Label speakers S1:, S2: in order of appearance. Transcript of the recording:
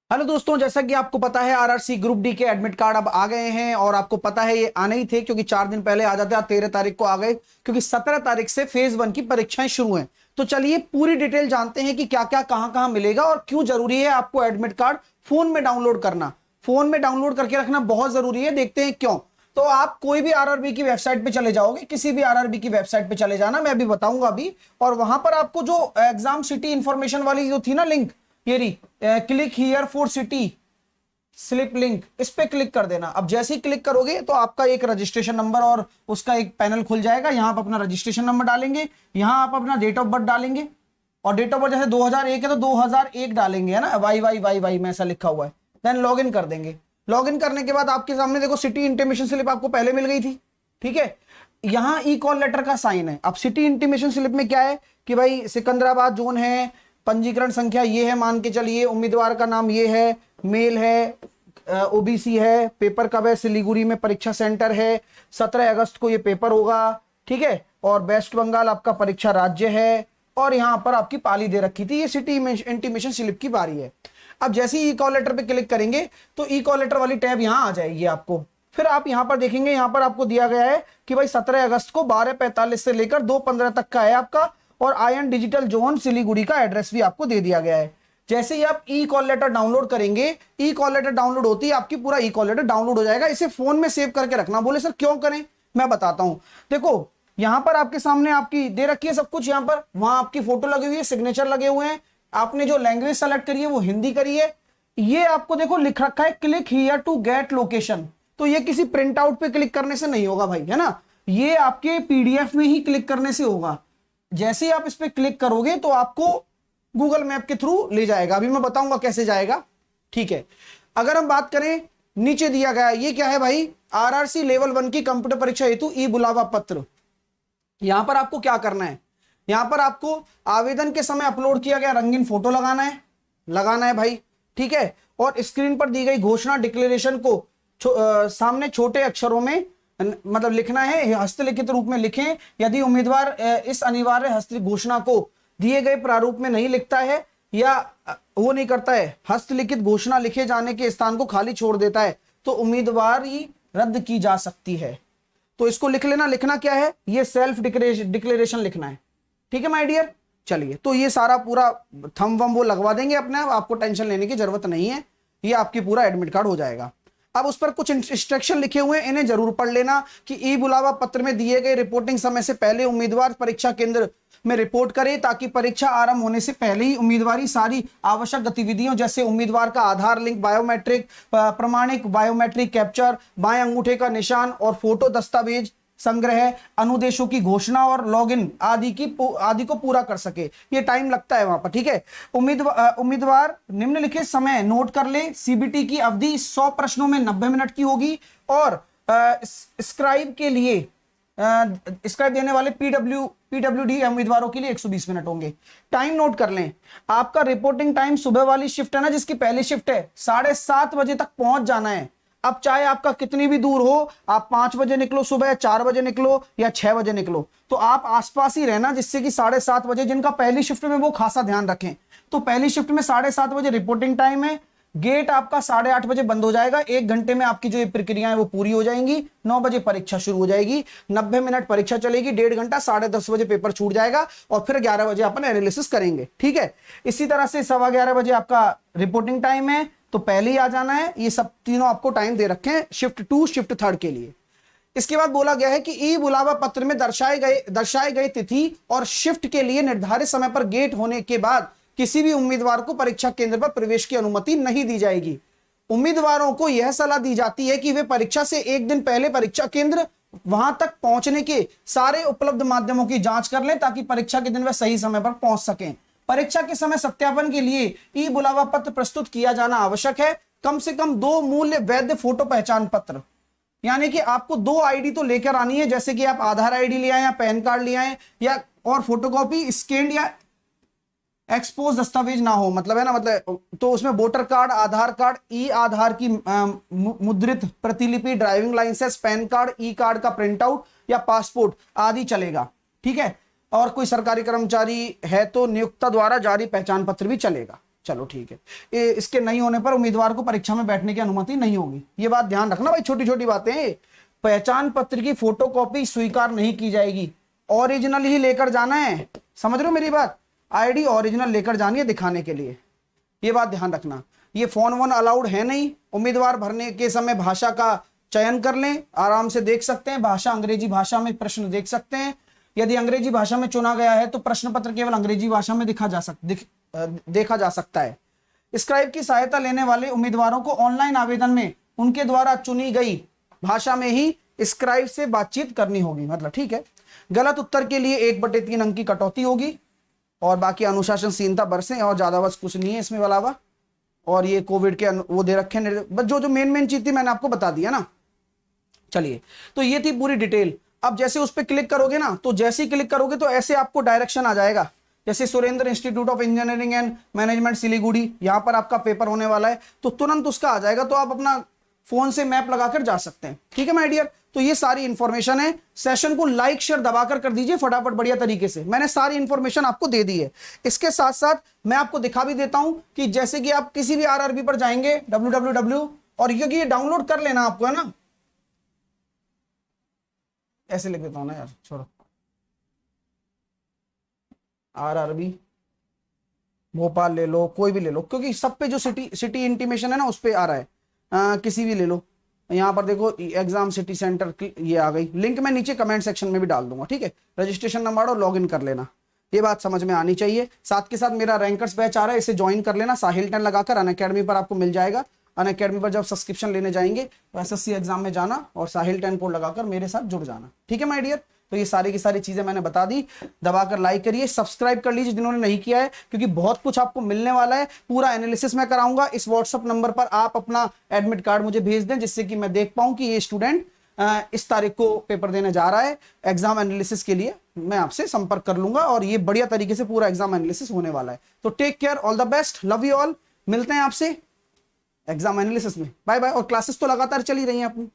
S1: Hello दोस्तों, जैसा कि आपको पता है आरआरसी ग्रुप डी के एडमिट कार्ड अब आ गए हैं और आपको पता है ये आने ही थे क्योंकि 4 दिन पहले आ जाते। आज 13 तारीख को आ गए क्योंकि 17 तारीख से फेज 1 की परीक्षाएं शुरू हैं। तो चलिए पूरी डिटेल जानते हैं कि क्या क्या कहां कहां मिलेगा और क्यों जरूरी है आपको एडमिट कार्ड फोन में डाउनलोड करना। फोन में डाउनलोड करके रखना बहुत जरूरी है, देखते हैं क्यों। तो आप कोई भी आरआरबी की वेबसाइट पे चले जाओगे, किसी भी आरआरबी की वेबसाइट पे चले जाना, मैं अभी बताऊंगा अभी। और वहां पर आपको जो एग्जाम सिटी इंफॉर्मेशन वाली जो थी ना लिंक, ये रही, click here for city slip link, इस पे क्लिक कर देना। अब जैसे ही क्लिक करोगे तो आपका एक रजिस्ट्रेशन नंबर और उसका एक पैनल खुल जाएगा। यहां आप अपना रजिस्ट्रेशन नंबर डालेंगे, यहां आप अपना डेट ऑफ बर्थ डालेंगे और डेट ऑफ बर्थ जैसे 2001 है तो 2001 डालेंगे, है ना, वाई वाई वाई वाई में ऐसा लिखा हुआ है। देन लॉग इन कर देंगे। लॉग इन करने के बाद आपके सामने देखो सिटी इंटीमेशन स्लिप आपको पहले मिल गई थी, ठीक है। यहां ई कॉल लेटर का साइन है। अब सिटी इंटीमेशन स्लिप में क्या है कि भाई सिकंदराबाद जोन है, पंजीकरण संख्या ये है, मान के चलिए उम्मीदवार का नाम ये है, मेल है, ओबीसी है, पेपर कब है, सिलीगुड़ी में परीक्षा सेंटर है, 17 अगस्त को ये पेपर होगा, ठीक है। और वेस्ट बंगाल आपका परीक्षा राज्य है और यहां पर आपकी पाली दे रखी थी। ये सिटी इंटीमेशन स्लिप की बारी है। अब जैसे ही ई कॉल लेटर पे क्लिक करेंगे तो ई कॉल लेटर वाली टैब यहां आ जाएगी आपको। फिर आप यहां पर देखेंगे, यहां पर आपको दिया गया है कि भाई 17 अगस्त को 12:45 से लेकर 2:15 तक का है आपका, और आयन डिजिटल जोन सिलीगुड़ी का एड्रेस भी आपको दे दिया गया है। जैसे ही आप ई कॉल लेटर डाउनलोड करेंगे, ई कॉल लेटर डाउनलोड होती है आपकी, पूरा ई कॉल लेटर डाउनलोड हो जाएगा। इसे फोन में सेव करके रखना। बोले सर क्यों करें, मैं बताता हूं। देखो यहां पर आपके सामने आपकी दे रखी है सब कुछ, यहां पर वहां आपकी फोटो लगी हुई है, सिग्नेचर लगे हुए हैं, आपने जो लैंग्वेज सेलेक्ट करी है वो हिंदी करी है। ये आपको देखो लिख रखा है click here to get location. तो ये किसी प्रिंट आउट पे क्लिक करने से नहीं होगा भाई, है ना, ये आपके पीडीएफ में ही क्लिक करने से होगा। जैसे ही आप इस पे क्लिक करोगे तो आपको गूगल मैप के थ्रू ले जाएगा। अभी मैं बताऊंगा कैसे जाएगा, ठीक है। अगर हम बात करें, नीचे दिया गया ये क्या है भाई, आरआरसी लेवल 1 की कंप्यूटर परीक्षा हेतु ई बुलावा पत्र। यहां पर आपको क्या करना है, यहां पर आपको आवेदन के समय अपलोड किया गया रंगीन फोटो लगाना है भाई, ठीक है। और स्क्रीन पर दी गई घोषणा डिक्लेरेशन को सामने छोटे अक्षरों में मतलब लिखना है, हस्तलिखित रूप में लिखें। यदि उम्मीदवार इस अनिवार्य हस्त घोषणा को दिए गए प्रारूप में नहीं लिखता है या वो नहीं करता है, हस्तलिखित घोषणा लिखे जाने के स्थान को खाली छोड़ देता है, तो उम्मीदवारी रद्द की जा सकती है। तो इसको लिख लेना। लिखना क्या है, ये सेल्फ डिक्लेरेशन लिखना है, ठीक है माय डियर। चलिए, तो ये सारा पूरा थंब वम वो लगवा देंगे अपने आप, आपको टेंशन लेने की जरूरत नहीं है, ये आपकी पूरा एडमिट कार्ड हो जाएगा। अब उस पर कुछ इंस्ट्रक्शन लिखे हुए हैं, इन्हें जरूर पढ़ लेना कि ई बुलावा पत्र में दिए गए रिपोर्टिंग समय से पहले उम्मीदवार परीक्षा केंद्र में रिपोर्ट करे, ताकि परीक्षा आरंभ होने से पहले ही उम्मीदवारी सारी आवश्यक गतिविधियों जैसे उम्मीदवार का आधार लिंक, बायोमेट्रिक प्रमाणिक बायोमेट्रिक कैप्चर, बाएं अंगूठे का निशान और फोटो दस्तावेज संग्रह, अनुदेशों की घोषणा और लॉगिन आदि को पूरा कर सके। ये टाइम लगता है वहां पर, ठीक है। उम्मीदवार निम्नलिखित समय नोट कर ले। सीबीटी की अवधि 100 प्रश्नों में 90 मिनट की होगी और स्क्राइब के लिए स्क्राइब देने वाले पीडब्ल्यूडी उम्मीदवारों के लिए 120 मिनट होंगे। टाइम नोट कर लें। आपका रिपोर्टिंग टाइम सुबह वाली शिफ्ट है ना, जिसकी पहली शिफ्ट है, 7:30 बजे तक पहुंच जाना है। अब चाहे आपका कितनी भी दूर हो, आप 5 बजे निकलो सुबह, 4 बजे निकलो या 6 बजे निकलो, तो आप आसपास ही रहना, जिससे कि 7:30 बजे, जिनका पहली शिफ्ट में वो खासा ध्यान रखें। तो पहली शिफ्ट में 7:30 बजे रिपोर्टिंग टाइम है। गेट आपका 8:30 बजे बंद हो जाएगा। 1 घंटे में आपकी जो ये प्रक्रियाएं वो पूरी हो जाएंगी। 9 बजे परीक्षा शुरू हो जाएगी, 90 मिनट परीक्षा चलेगी, 1.5 घंटा, 10:30 बजे पेपर छूट जाएगा और फिर 11 बजे अपन एनालिसिस करेंगे, ठीक है। इसी तरह से 11:15 बजे आपका रिपोर्टिंग टाइम है, तो पहले ही आ जाना है। ये सब तीनों आपको टाइम दे रखे हैं शिफ्ट 2 शिफ्ट 3 के लिए। इसके बाद बोला गया है कि ई बुलावा पत्र में दर्शाए गए तिथि और शिफ्ट के लिए निर्धारित समय पर गेट होने के बाद किसी भी उम्मीदवार को परीक्षा केंद्र पर प्रवेश की अनुमति नहीं दी जाएगी। उम्मीदवारों को यह सलाह दी जाती है कि वे परीक्षा से 1 दिन पहले परीक्षा केंद्र, वहां तक पहुंचने के सारे उपलब्ध माध्यमों की जांच कर लें, ताकि परीक्षा के दिन वे सही समय पर पहुंच सकें। परीक्षा के समय सत्यापन के लिए ई बुलावा पत्र प्रस्तुत किया जाना आवश्यक है। कम से कम 2 मूल्य वैध फोटो पहचान पत्र, यानी कि आपको 2 आईडी तो लेकर आनी है, जैसे कि आप आधार आईडी ले आए या पैन कार्ड ले आए, या और फोटोकॉपी स्कैंड या एक्सपोज दस्तावेज ना हो, मतलब है ना, मतलब तो उसमें वोटर कार्ड, आधार कार्ड, ई आधार की मुद्रित प्रतिलिपि, ड्राइविंग लाइसेंस, पैन कार्ड, ई कार्ड का प्रिंट आउट या पासपोर्ट आदि चलेगा, ठीक है। और कोई सरकारी कर्मचारी है तो नियोक्ता द्वारा जारी पहचान पत्र भी चलेगा। चलो ठीक है, इसके नहीं होने पर उम्मीदवार को परीक्षा में बैठने की अनुमति नहीं होगी। ये बात ध्यान रखना भाई, छोटी छोटी बातें। पहचान पत्र की फोटोकॉपी स्वीकार नहीं की जाएगी, ओरिजिनल ही लेकर जाना है, समझ रहे हो मेरी बात। आईडी ओरिजिनल लेकर जानी है दिखाने के लिए, ये बात ध्यान रखना। ये फोन वोन अलाउड है नहीं। उम्मीदवार भरने के समय भाषा का चयन कर लें, आराम से देख सकते हैं भाषा, अंग्रेजी भाषा में प्रश्न देख सकते हैं। यदि अंग्रेजी भाषा में चुना गया है तो प्रश्न पत्र केवल अंग्रेजी भाषा में देखा जा सकता है। स्क्राइब की सहायता लेने वाले उम्मीदवारों को ऑनलाइन आवेदन में उनके द्वारा चुनी गई भाषा में ही स्क्राइब से बातचीत करनी होगी, मतलब ठीक है। गलत उत्तर के लिए 1/3 अंक की कटौती होगी और बाकी अनुशासनशीलता बरसें, और ज्यादा बस कुछ नहीं है इसमें अलावा। और ये कोविड के वो दे रखे बस, जो जो मेन चीज थी मैंने आपको बता दिया ना। चलिए, तो ये थी पूरी डिटेल। अब जैसे उस पर क्लिक करोगे ना, तो जैसे ही क्लिक करोगे तो ऐसे आपको डायरेक्शन आ जाएगा, जैसे Surendra institute of engineering and management Siliguri, यहां पर आपका पेपर होने वाला है, तो तुरंत उसका आ जाएगा। तो आप अपना फोन से मैप लगाकर जा सकते हैं, ठीक है माय डियर। तो ये सारी इंफॉर्मेशन है। सेशन को लाइक शेयर दबाकर कर दीजिए फटाफट, बढ़िया तरीके से। मैंने सारी इंफॉर्मेशन आपको दे दी है। इसके साथ साथ मैं आपको दिखा भी देता हूं कि जैसे कि आप किसी भी आरआरबी पर जाएंगे www, और क्योंकि ये डाउनलोड कर लेना आपको, है ना, ऐसे लिख देता हूं ना यार, छोड़ो। आरआरबी भोपाल ले लो, कोई भी ले लो, क्योंकि सब पे जो सिटी इंटीमेशन है ना उस पे आ रहा है। किसी भी ले लो, यहाँ पर देखो एग्जाम सिटी सेंटर की ये आ गई। लिंक मैं नीचे कमेंट सेक्शन में भी डाल दूंगा, ठीक है। रजिस्ट्रेशन नंबर और लॉगिन कर लेना, ये बात समझ में आनी चाहिए। साथ के साथ मेरा रैंकर्स बैच आ रहा है, इसे ज्वाइन कर लेना। साहिल 10 लगाकर अनअकैडमी पर आपको मिल जाएगा। अनअकैडमी पर जब सब्सक्रिप्शन लेने जाएंगे तो एसएससी एग्जाम में जाना और साहिल 10 कोड लगाकर मेरे साथ जुड़ जाना, ठीक है माय डियर। तो ये सारी की सारी चीजें मैंने बता दी। दबाकर लाइक करिए, सब्सक्राइब कर लीजिए जिन्होंने नहीं किया है, क्योंकि बहुत कुछ आपको मिलने वाला है। पूरा एनालिसिस मैं कराऊंगा। इस व्हाट्सएप नंबर पर आप अपना एडमिट कार्ड मुझे भेज दें, जिससे कि मैं देख पाऊं कि ये स्टूडेंट इस तारीख को पेपर देने जा रहा है। एग्जाम एनालिसिस के लिए मैं आपसे संपर्क कर लूंगा और ये बढ़िया तरीके से पूरा एग्जाम एनालिसिस होने वाला है। तो take care, all the best, love you all. मिलते हैं आपसे एग्जाम एनालिसिस में, बाय बाय। और क्लासेस तो लगातार चली रही हैं अपनी।